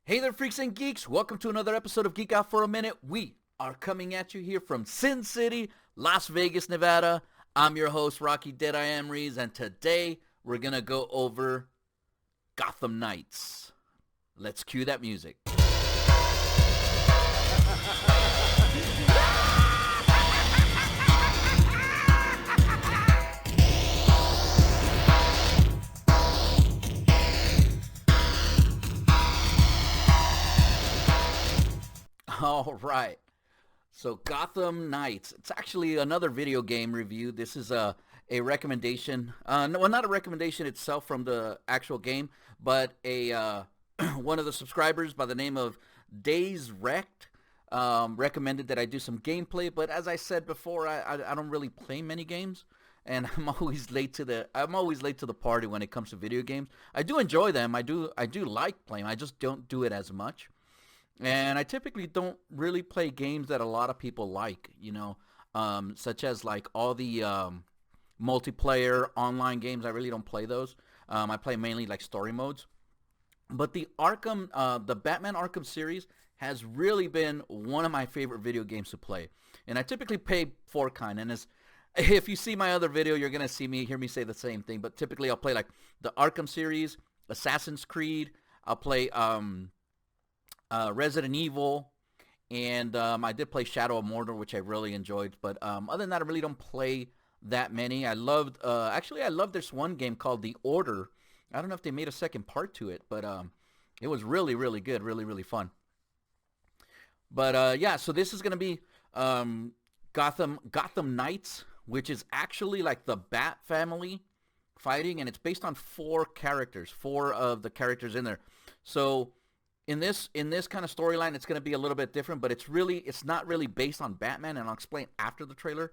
Hey there, freaks and geeks. Welcome to another episode of Geek Out for a Minute. We are coming at you here from Sin City, Las Vegas, Nevada. I'm your host, Rocky Deadeye Emeries, and today we're going to go over Gotham Knights. Let's cue that music. All right. So Gotham Knights. It's actually another video game review. This is a recommendation. No, not a recommendation itself from the actual game, but a one of the subscribers by the name of Days Wrecked recommended that I do some gameplay. But as I said before, I don't really play many games, and I'm always late to the party when it comes to video games. I do enjoy them. I do like playing. I just don't do it as much. And I typically don't really play games that a lot of people like, such as like all the multiplayer online games. I really don't play those. I play mainly like story modes. But the Batman Arkham series has really been one of my favorite video games to play. And I typically pay for kind. And if you see my other video, you're going to hear me say the same thing. But typically I'll play like the Arkham series, Assassin's Creed. I'll play Resident Evil, and I did play Shadow of Mordor, which I really enjoyed. But other than that, I really don't play that many. I loved this one game called The Order. I don't know if they made a second part to it, but it was really, really good, really, really fun. But yeah, so this is gonna be Gotham Knights, which is actually like the Bat family fighting, and it's based on four of the characters in there. So in this kind of storyline, it's going to be a little bit different, but it's not really based on Batman, and I'll explain after the trailer.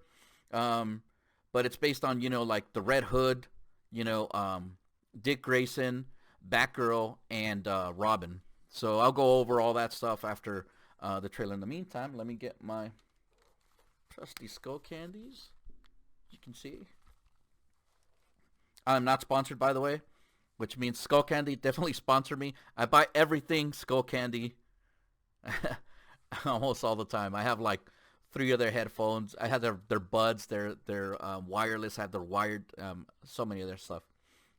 But it's based on, like the Red Hood, Dick Grayson, Batgirl, and Robin. So I'll go over all that stuff after the trailer. In the meantime, let me get my trusty skull candies. You can see. I'm not sponsored, by the way. Which means Skull Candy, definitely sponsor me. I buy everything Skull Candy almost all the time. I have like 3 of their headphones. I have their buds, their wireless. I have their wired, so many of their stuff.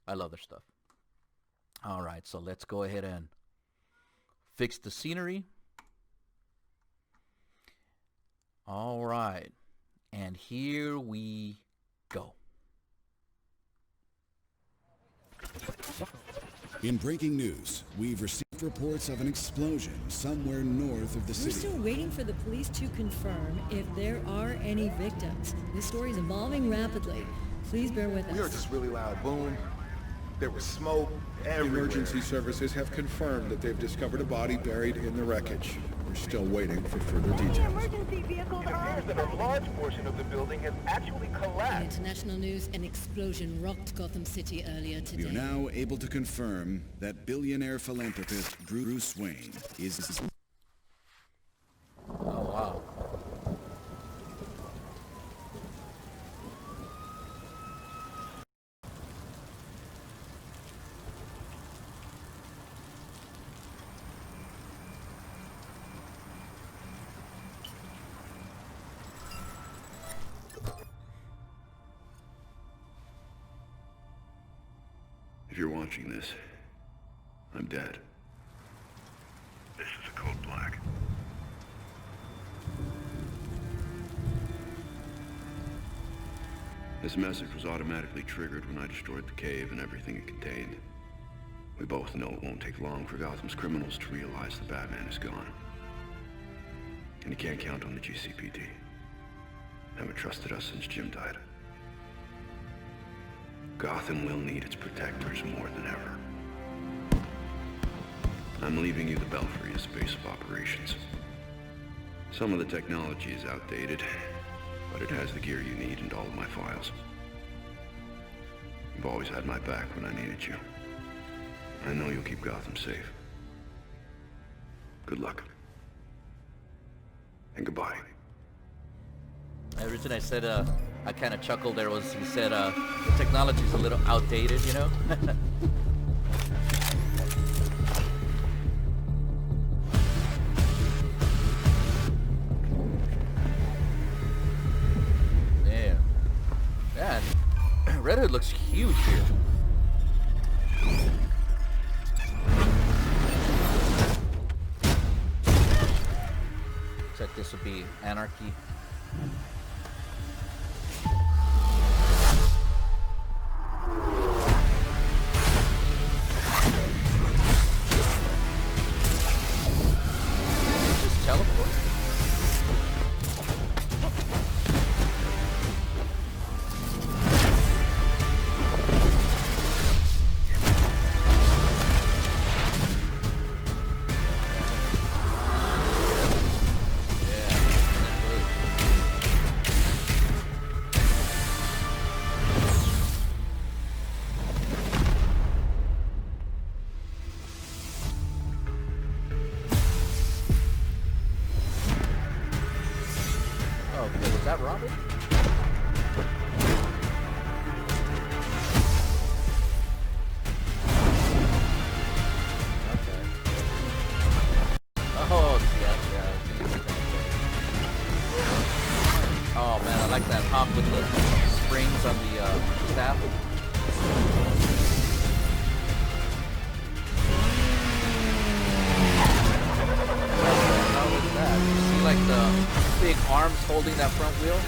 I love their stuff. All right, so let's go ahead and fix the scenery. All right, and here we go. In breaking news, we've received reports of an explosion somewhere north of the city. We're still waiting for the police to confirm if there are any victims. This story is evolving rapidly. Please bear with us. We heard this really loud boom. There was smoke everywhere. Emergency services have confirmed that they've discovered a body buried in the wreckage. We're still waiting for further details. Emergency vehicles are... It appears that a large portion of the building has actually In collapsed. international news, an explosion rocked Gotham City earlier today. We are now able to confirm that billionaire philanthropist Bruce Wayne is... Oh, wow. If you're watching this, I'm dead. This is a code black. This message was automatically triggered when I destroyed the cave and everything it contained. We both know it won't take long for Gotham's criminals to realize the Batman is gone. And you can't count on the GCPD. Haven't trusted us since Jim died. Gotham will need its protectors more than ever. I'm leaving you the Belfry as base of operations. Some of the technology is outdated, but it has the gear you need and all of my files. You've always had my back when I needed you. I know you'll keep Gotham safe. Good luck. And goodbye. The reason I said I kind of chuckled there was he said the technology's a little outdated, Red Hood looks huge here. Looks like this would be Anarchy. Just teleport. Is that Robin? Okay. Oh, yeah. Oh man, I like that hop with the springs on the staff. How is that? You see like the big arms holding that front wheel?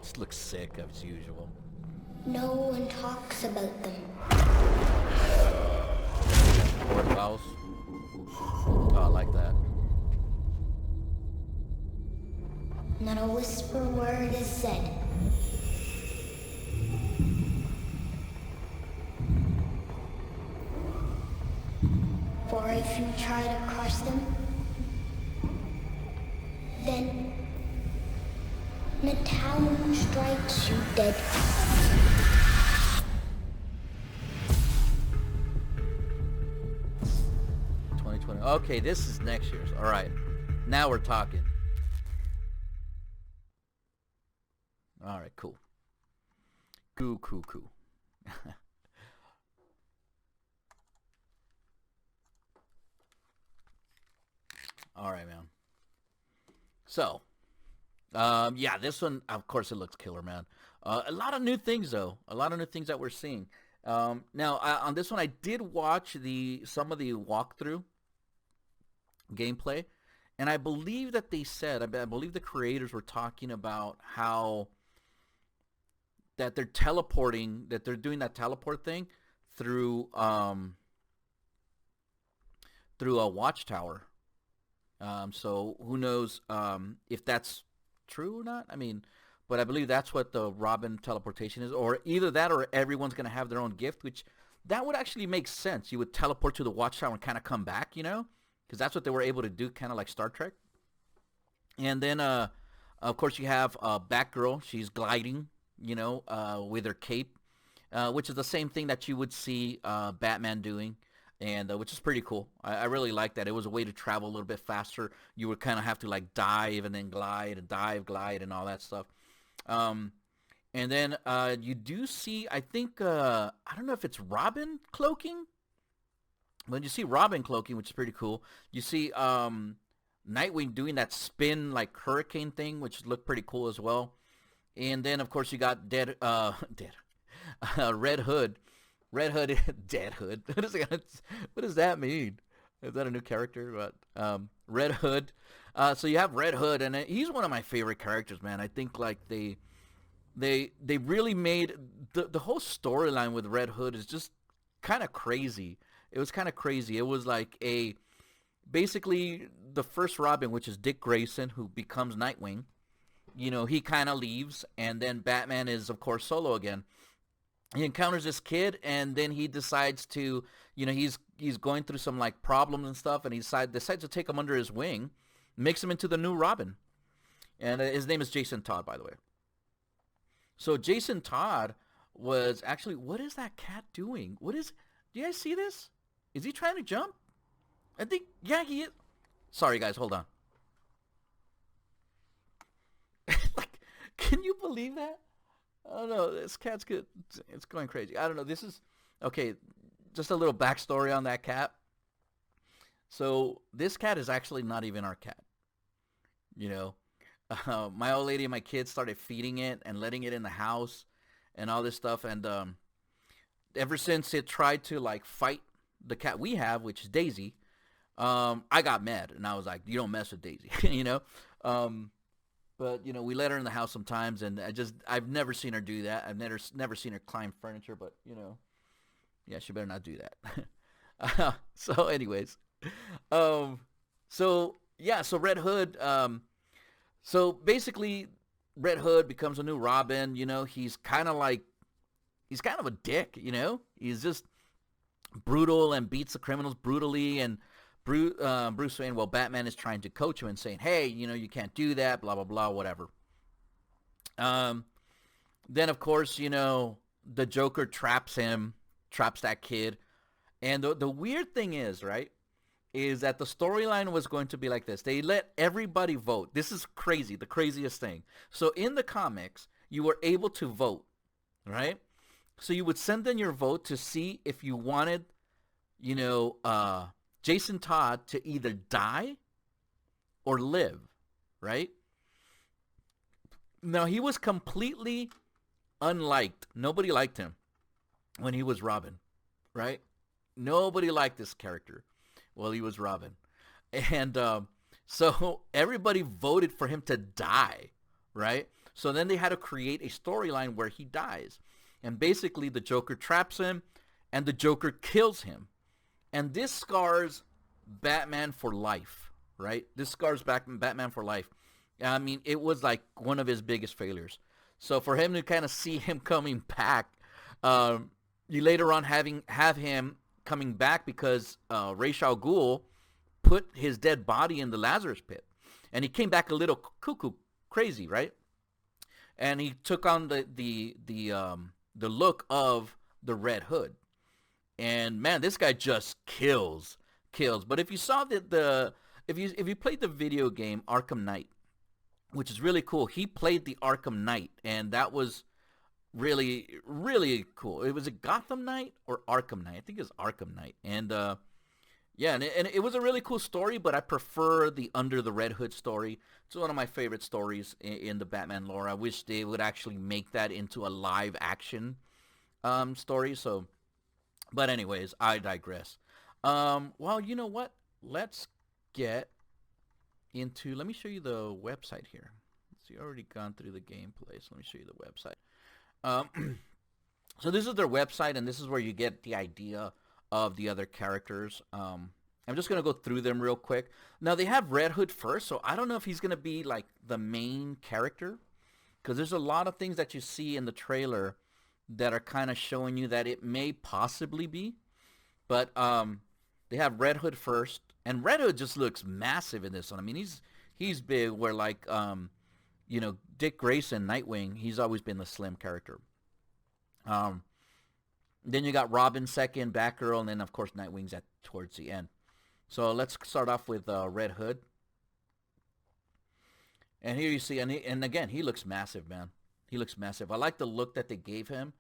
This looks sick as usual. No one talks about them. Fourth house. Oh, I like that. Not a whisper word is said. For if you try to crush them, then the town strikes you dead. 2020. Okay, this is next year's. All right. Now we're talking. All right, cool. Cool. All right, man. So, yeah, this one, of course, it looks killer, man. A lot of new things, though. A lot of new things that we're seeing. Now, on this one, I did watch some of the walkthrough gameplay, and I believe that they said, I believe the creators were talking about how that they're teleporting, that they're doing that teleport thing through a watchtower. So who knows if that's true or not? I mean, but I believe that's what the Robin teleportation is, or either that or everyone's going to have their own gift, which that would actually make sense. You would teleport to the watchtower and kind of come back, you know, because that's what they were able to do, kind of like Star Trek. And then, of course, you have Batgirl. She's gliding, you know, with her cape, which is the same thing that you would see Batman doing, and which is pretty cool. I really like that. It was a way to travel a little bit faster. You would kind of have to like dive and then glide and dive, glide, and all that stuff. And then you do see, I think, I don't know if it's Robin cloaking. When you see Robin cloaking, which is pretty cool, you see Nightwing doing that spin like hurricane thing, which looked pretty cool as well. And then, of course, you got Red Hood. Red Hood, Dead Hood. What does that mean? Is that a new character? But Red Hood. So you have Red Hood, and he's one of my favorite characters, man. I think like they really made the whole storyline with Red Hood is just kind of crazy. It was kind of crazy. It was like basically the first Robin, which is Dick Grayson, who becomes Nightwing. You know, he kind of leaves, and then Batman is, of course, solo again. He encounters this kid, and then he decides to, you know, he's going through some, like, problems and stuff, and he decides to take him under his wing, makes him into the new Robin. And his name is Jason Todd, by the way. So Jason Todd was actually, what is that cat doing? Do you guys see this? Is he trying to jump? I think, yeah, he is. Sorry, guys, hold on. Like, can you believe that? I don't know. This cat's good. It's going crazy. I don't know. This is okay. Just a little backstory on that cat. So this cat is actually not even our cat. You know, my old lady and my kids started feeding it and letting it in the house and all this stuff. And ever since it tried to like fight the cat we have, which is Daisy, I got mad and I was like, "You don't mess with Daisy," you know. But you know, we let her in the house sometimes, and I've never seen her do that. I've never seen her climb furniture, but you know, yeah, she better not do that. So, anyways, so yeah, so Red Hood, so basically, Red Hood becomes a new Robin. You know, he's kind of a dick. You know, he's just brutal and beats the criminals brutally. And Bruce Wayne, well, Batman is trying to coach him and saying, hey, you know, you can't do that, blah, blah, blah, whatever. Then, of course, you know, the Joker traps that kid. And the weird thing is, right, is that the storyline was going to be like this. They let everybody vote. This is crazy, the craziest thing. So in the comics, you were able to vote, right? So you would send in your vote to see if you wanted, you know, Jason Todd to either die or live, right? Now, he was completely unliked. Nobody liked him when he was Robin, right? Nobody liked this character. Well, he was Robin. And so everybody voted for him to die, right? So then they had to create a storyline where he dies. And basically the Joker traps him and the Joker kills him. And this scars Batman for life, right? This scars Batman for life. I mean, it was like one of his biggest failures. So for him to kind of see him coming back, you later on have him coming back because Ra's al Ghul put his dead body in the Lazarus pit. And he came back a little cuckoo crazy, right? And he took on the look of the Red Hood. And man, this guy just kills. But if you saw if you played the video game Arkham Knight, which is really cool, he played the Arkham Knight, and that was really, really cool. It was a Gotham Knight or Arkham Knight. I think it was Arkham Knight. And yeah, and it was a really cool story, but I prefer the Under the Red Hood story. It's one of my favorite stories in the Batman lore. I wish they would actually make that into a live action story. So, but anyways, I digress. Well, you know what? Let's get into, let me show you the website here. So you already gone through the gameplay, so let me show you the website. So this is their website, and this is where you get the idea of the other characters. I'm just going to go through them real quick. Now, they have Red Hood first, so I don't know if he's going to be like the main character, because there's a lot of things that you see in the trailer that are kind of showing you that it may possibly be. But they have Red Hood first, and Red Hood just looks massive in this one. I mean, he's big, where like, you know, Dick Grayson, Nightwing, he's always been the slim character. Then you got Robin second, Batgirl, and then, of course, Nightwing's towards the end. So let's start off with Red Hood. And here you see, and again, he looks massive, man. He looks massive. I like the look that they gave him.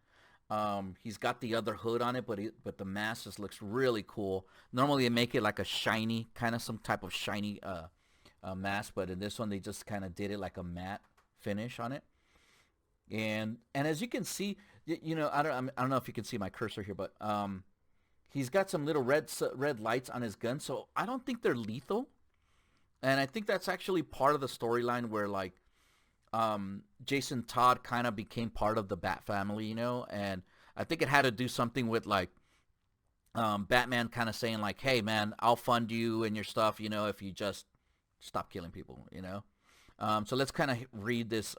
He's got the other hood on it, but the mask just looks really cool. Normally they make it like a shiny, kind of some type of shiny mask, but in this one they just kind of did it like a matte finish on it. And as you can see, you know, I don't know if you can see my cursor here, but he's got some little red lights on his gun, so I don't think they're lethal. And I think that's actually part of the storyline where like Jason Todd kind of became part of the Bat family, you know, and I think it had to do something with like Batman kind of saying like, hey man, I'll fund you and your stuff, you know, if you just stop killing people, you know. So let's kind of read this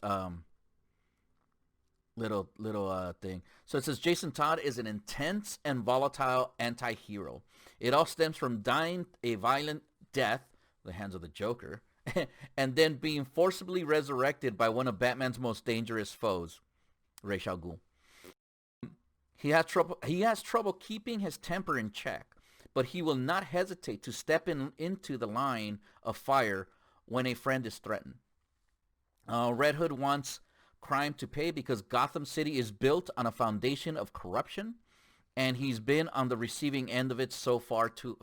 little thing. So it says, Jason Todd is an intense and volatile anti-hero. It all stems from dying a violent death, the hands of the Joker, and then being forcibly resurrected by one of Batman's most dangerous foes, Ra's al Ghul. He has trouble keeping his temper in check, but he will not hesitate to step into the line of fire when a friend is threatened. Red Hood wants crime to pay because Gotham City is built on a foundation of corruption, and he's been on the receiving end of it so far too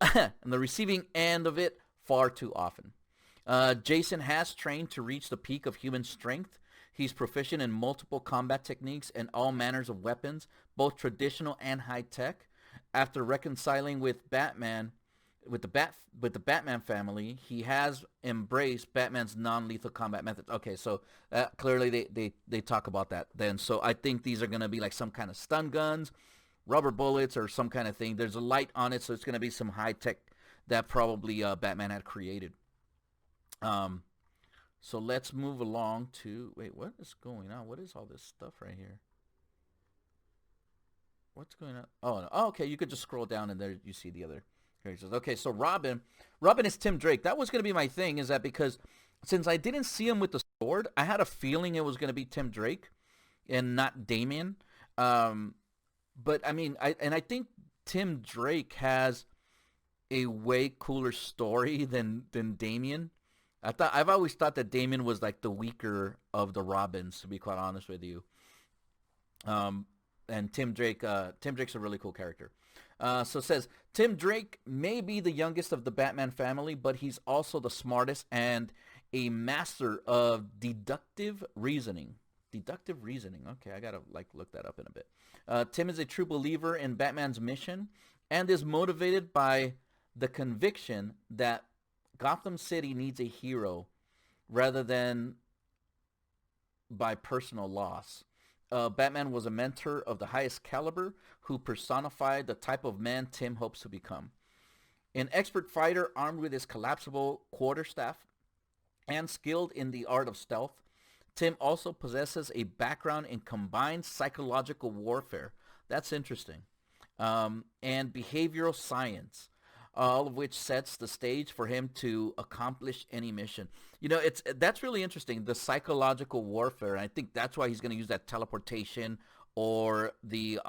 on the receiving end of it far too often. Jason has trained to reach the peak of human strength. He's proficient in multiple combat techniques and all manners of weapons, both traditional and high tech. After reconciling with Batman, with the Batman family, he has embraced Batman's non-lethal combat methods. Okay, so clearly they talk about that then. So I think these are going to be like some kind of stun guns, rubber bullets, or some kind of thing. There's a light on it, so it's going to be some high tech that probably Batman had created. So let's move along to, wait, what is going on? What is all this stuff right here? What's going on? Oh, no. Oh, okay, you could just scroll down and there you see the other characters. Okay, so Robin is Tim Drake. That was going to be my thing, is that because since I didn't see him with the sword, I had a feeling it was going to be Tim Drake and not Damian. But I mean, I think Tim Drake has a way cooler story than Damian. I've always thought that Damian was like the weaker of the Robins, to be quite honest with you. And Tim Drake's a really cool character. So it says, Tim Drake may be the youngest of the Batman family, but he's also the smartest and a master of deductive reasoning. Deductive reasoning. Okay, I gotta look that up in a bit. Tim is a true believer in Batman's mission and is motivated by the conviction that Gotham City needs a hero rather than by personal loss. Batman was a mentor of the highest caliber who personified the type of man Tim hopes to become. An expert fighter armed with his collapsible quarterstaff and skilled in the art of stealth, Tim also possesses a background in combined psychological warfare. That's interesting. And behavioral science, all of which sets the stage for him to accomplish any mission. You know, that's really interesting, the psychological warfare. And I think that's why he's going to use that teleportation or the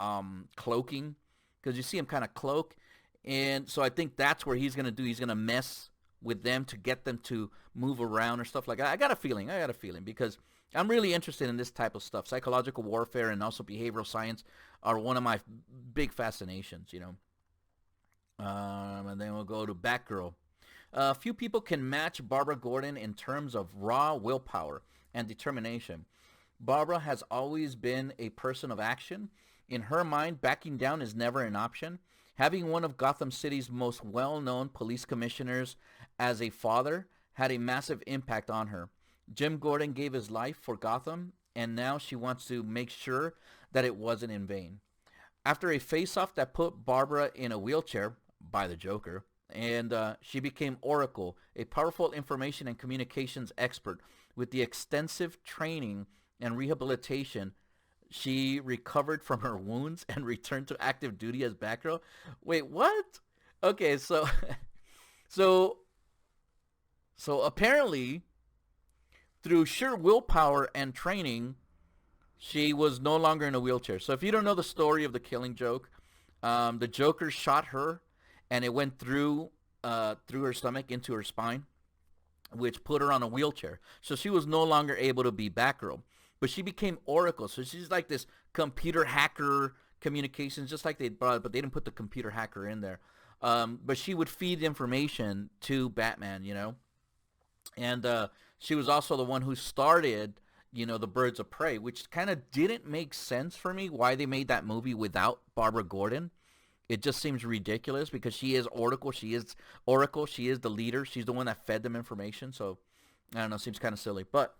cloaking, because you see him kind of cloak. And so I think that's where he's going to mess with them to get them to move around or stuff like that. I got a feeling, because I'm really interested in this type of stuff. Psychological warfare and also behavioral science are one of my big fascinations, you know. And then we'll go to Batgirl. Few people can match Barbara Gordon in terms of raw willpower and determination. Barbara has always been a person of action. In her mind, backing down is never an option. Having one of Gotham City's most well-known police commissioners as a father had a massive impact on her. Jim Gordon gave his life for Gotham, and now she wants to make sure that it wasn't in vain. After a face-off that put Barbara in a wheelchair by the Joker, and she became Oracle, a powerful information and communications expert. With the extensive training and rehabilitation, she recovered from her wounds and returned to active duty as Batgirl. Wait, what? Okay, so apparently, through sheer willpower and training, she was no longer in a wheelchair. So if you don't know the story of the Killing Joke, the Joker shot her, and it went through her stomach into her spine, which put her on a wheelchair. So she was no longer able to be Batgirl. But she became Oracle. So she's like this computer hacker communications, just like they brought, but they didn't put the computer hacker in there. But she would feed information to Batman, you know. And she was also the one who started, you know, the Birds of Prey, which kind of didn't make sense for me why they made that movie without Barbara Gordon. It just seems ridiculous because she is Oracle. She is the leader. She's the one that fed them information. So I don't know. Seems kind of silly, but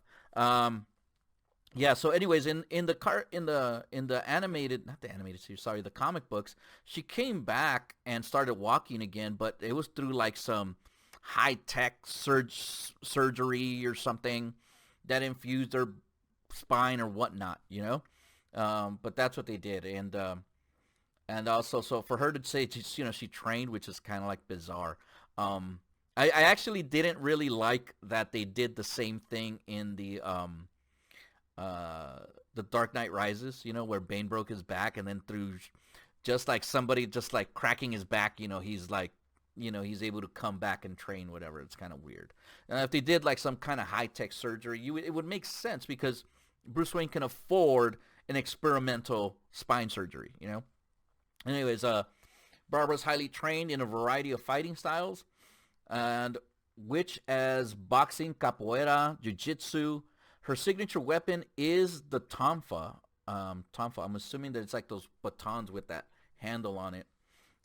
yeah. So anyways, in the animated, not the animated series, sorry, the comic books, she came back and started walking again, but it was through like some high tech surgery or something that infused her spine or whatnot, you know. But that's what they did, and also, so for her to say, you know, she trained, which is kind of like bizarre. I actually didn't really like that they did the same thing in the Dark Knight Rises, you know, where Bane broke his back, and then through just like somebody just like cracking his back, you know, he's like, you know, he's able to come back and train, whatever. It's kind of weird. If they did like some kind of high-tech surgery, it would make sense because Bruce Wayne can afford an experimental spine surgery, you know? Anyways, Barbara's highly trained in a variety of fighting styles, and which as boxing, capoeira, jiu-jitsu. Her signature weapon is the tonfa. Tonfa, I'm assuming that it's like those batons with that handle on it.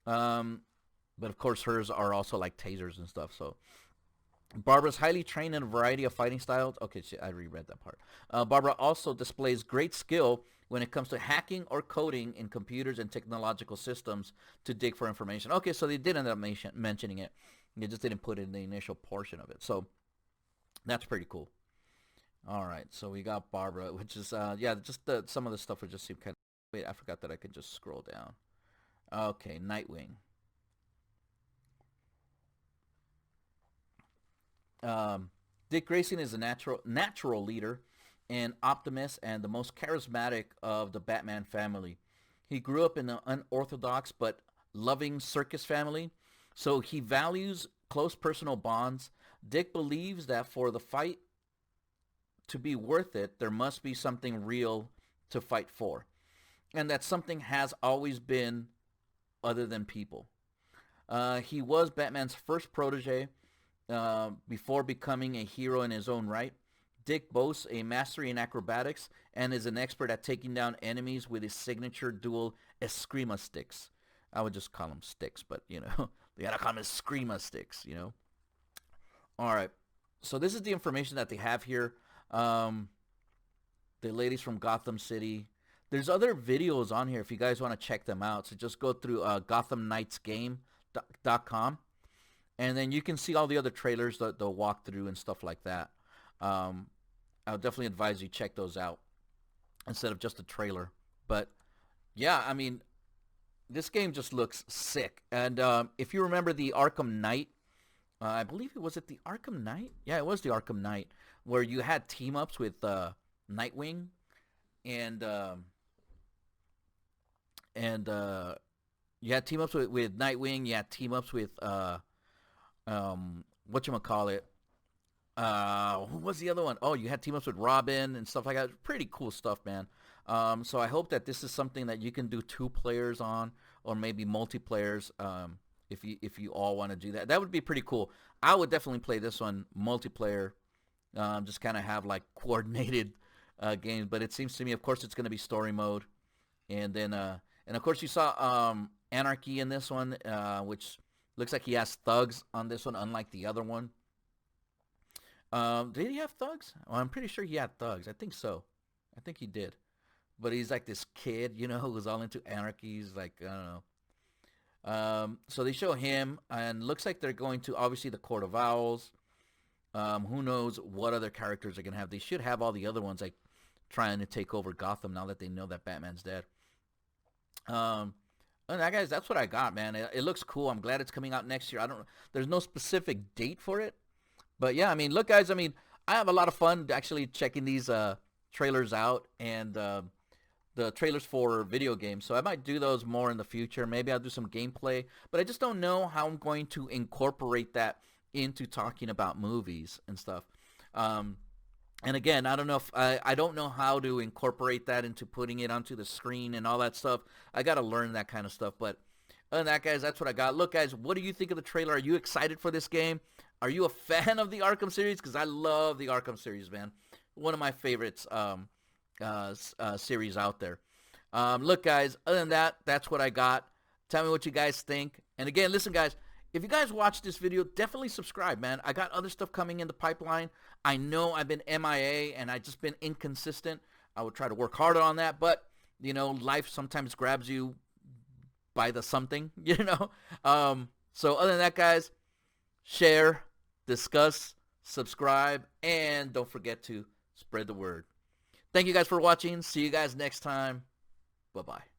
But of course hers are also like tasers and stuff. So Barbara's highly trained in a variety of fighting styles. Okay, I reread that part. Barbara also displays great skill when it comes to hacking or coding in computers and technological systems to dig for information. Okay, so they did end up mentioning it. They just didn't put it in the initial portion of it. So that's pretty cool. All right, so we got Barbara, which is, yeah, just some of the stuff would just seem kind of... Wait, I forgot that I could just scroll down. Okay, Nightwing. Dick Grayson is a natural leader, an optimist, and the most charismatic of the Batman family. He grew up in an unorthodox but loving circus family, so he values close personal bonds. Dick believes that for the fight to be worth it, there must be something real to fight for, and that something has always been other than people. He was Batman's first protege before becoming a hero in his own right. Dick boasts a mastery in acrobatics and is an expert at taking down enemies with his signature dual Eskrima sticks. I would just call them sticks, but, you know, they gotta call them Eskrima sticks, you know. All right, so this is the information that they have here. The ladies from Gotham City. There's other videos on here if you guys want to check them out. So just go through GothamKnightsGame.com, and then you can see all the other trailers, the walkthrough and stuff like that. I would definitely advise you check those out instead of just a trailer. But yeah, I mean, this game just looks sick. And if you remember the Arkham Knight, I believe it was the Arkham Knight? Yeah, it was the Arkham Knight, where you had team-ups with Nightwing and you had team-ups with Nightwing, you had team-ups with whatchamacallit, who was the other one? Oh, you had team-ups with Robin and stuff like that. Pretty cool stuff, man. So I hope that this is something that you can do 2 players on, or maybe multiplayers, if you all want to do that. That would be pretty cool. I would definitely play this one multiplayer, just kind of have like coordinated games. But it seems to me, of course, it's going to be story mode. And then, and of course, you saw Anarchy in this one, which looks like he has thugs on this one, unlike the other one. Did he have thugs? Well, I'm pretty sure he had thugs. I think so. I think he did. But he's like this kid, you know, who was all into anarchy. He's like, I don't know. So they show him, and looks like they're going to, obviously, the Court of Owls. Who knows what other characters they're going to have. They should have all the other ones, like, trying to take over Gotham now that they know that Batman's dead. And that, guys, that's what I got, man. It looks cool. I'm glad it's coming out next year. There's no specific date for it. But, yeah, I mean, look, guys, I mean, I have a lot of fun actually checking these trailers out, and the trailers for video games. So I might do those more in the future. Maybe I'll do some gameplay. But I just don't know how I'm going to incorporate that into talking about movies and stuff. And again, I don't know if I don't know how to incorporate that into putting it onto the screen and all that stuff. I got to learn that kind of stuff. But other than that, guys, that's what I got. Look, guys, what do you think of the trailer? Are you excited for this game? Are you a fan of the Arkham series? Because I love the Arkham series, man. One of my favorites series out there. Look, guys, other than that, that's what I got. Tell me what you guys think. And again, listen, guys, if you guys watch this video, definitely subscribe, man. I got other stuff coming in the pipeline. I know I've been MIA and I've just been inconsistent. I would try to work harder on that, but, you know, life sometimes grabs you by the something, you know. So other than that, guys, share, discuss, subscribe, and don't forget to spread the word. Thank you guys for watching. See you guys next time. Bye-bye.